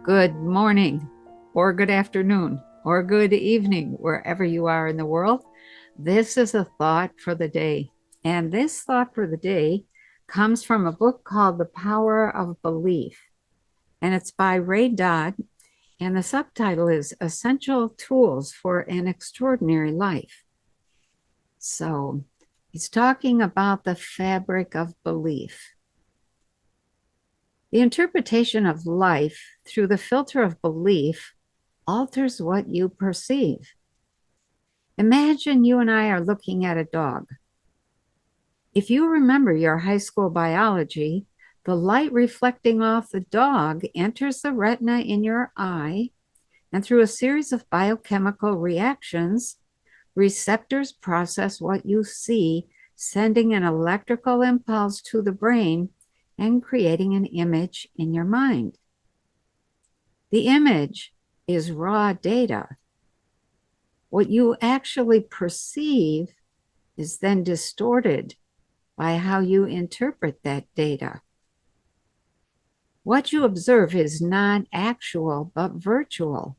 Good morning, or good afternoon, or good evening, wherever you are in the world. This is a thought for the day. And this thought for the day comes from a book called The Power of Belief. And it's by Ray Dodd. And the subtitle is Essential Tools for an Extraordinary Life. So he's talking about the fabric of belief. The interpretation of life through the filter of belief alters what you perceive. Imagine you and I are looking at a dog. If you remember your high school biology, the light reflecting off the dog enters the retina in your eye, and through a series of biochemical reactions, receptors process what you see, sending an electrical impulse to the brain and creating an image in your mind. The image is raw data. What you actually perceive is then distorted by how you interpret that data. What you observe is not actual, but virtual.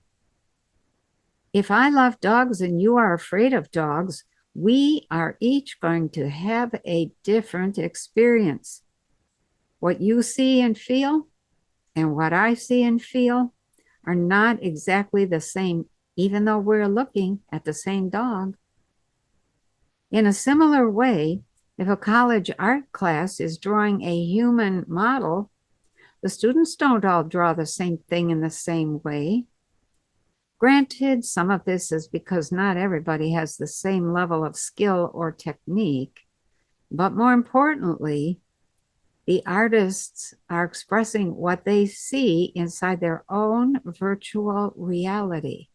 If I love dogs and you are afraid of dogs, we are each going to have a different experience. What you see and feel and what I see and feel are not exactly the same, even though we're looking at the same dog. In a similar way, if a college art class is drawing a human model, the students don't all draw the same thing in the same way. Granted, some of this is because not everybody has the same level of skill or technique, but more importantly, the artists are expressing what they see inside their own virtual reality.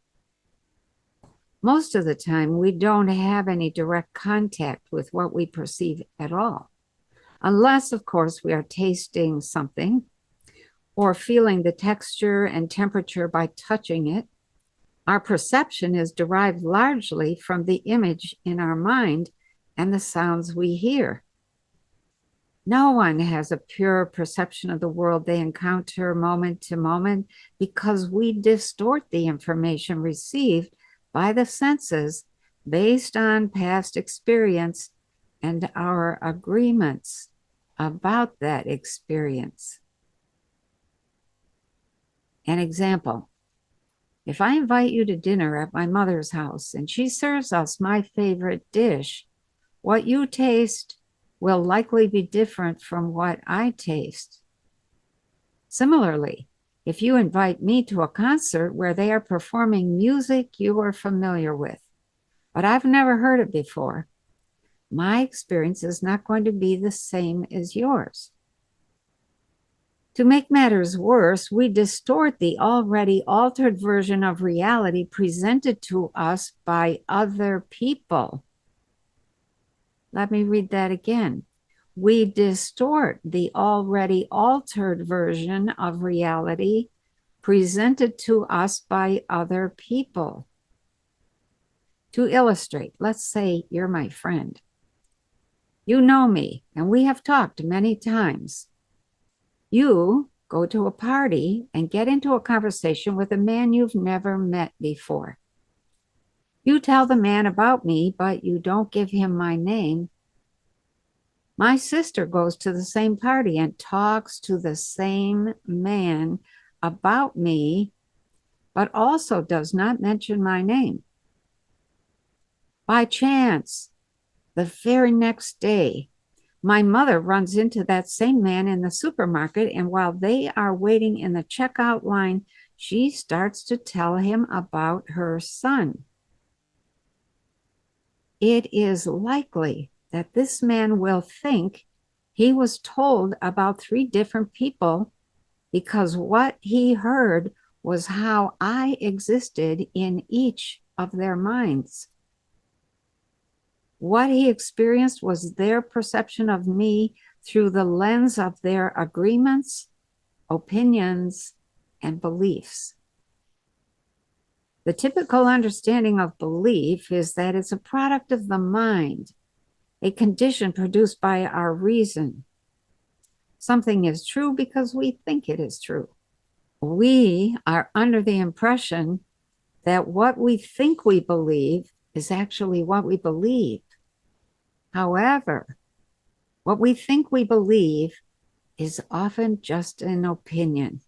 Most of the time, we don't have any direct contact with what we perceive at all, unless, of course, we are tasting something or feeling the texture and temperature by touching it. Our perception is derived largely from the image in our mind and the sounds we hear. No one has a pure perception of the world they encounter moment to moment because we distort the information received by the senses based on past experience and our agreements about that experience. An example: if I invite you to dinner at my mother's house and she serves us my favorite dish, what you taste will likely be different from what I taste. Similarly, if you invite me to a concert where they are performing music you are familiar with, but I've never heard it before, my experience is not going to be the same as yours. To make matters worse, we distort the already altered version of reality presented to us by other people. Let me read that again. We distort the already altered version of reality presented to us by other people. To illustrate, let's say you're my friend. You know me, and we have talked many times. You go to a party and get into a conversation with a man you've never met before. You tell the man about me, but you don't give him my name. My sister goes to the same party and talks to the same man about me, but also does not mention my name. By chance, the very next day, my mother runs into that same man in the supermarket, and while they are waiting in the checkout line, she starts to tell him about her son. It is likely that this man will think he was told about 3 different people because what he heard was how I existed in each of their minds. What he experienced was their perception of me through the lens of their agreements, opinions, and beliefs. The typical understanding of belief is that it's a product of the mind, a condition produced by our reason. Something is true because we think it is true. We are under the impression that what we think we believe is actually what we believe. However, what we think we believe is often just an opinion.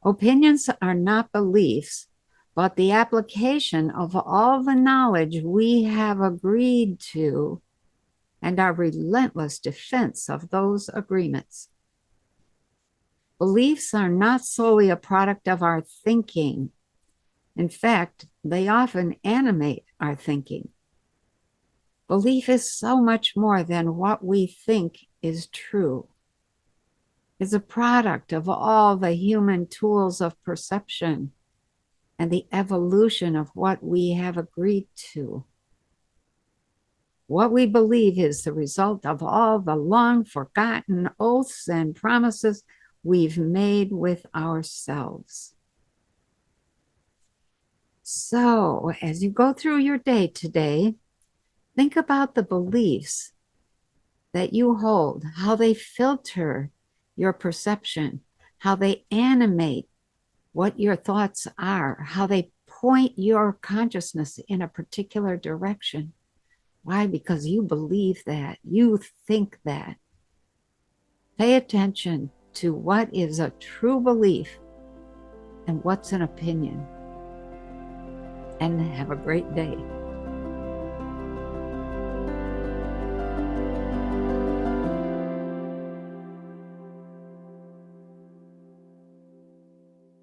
Opinions are not beliefs, but the application of all the knowledge we have agreed to and our relentless defense of those agreements. Beliefs are not solely a product of our thinking. In fact, they often animate our thinking. Belief is so much more than what we think is true. It's a product of all the human tools of perception and the evolution of what we have agreed to. What we believe is the result of all the long forgotten oaths and promises we've made with ourselves. So, as you go through your day today, think about the beliefs that you hold, how they filter your perception, how they animate what your thoughts are, how they point your consciousness in a particular direction. Why? Because you believe that, you think that. Pay attention to what is a true belief and what's an opinion. And have a great day.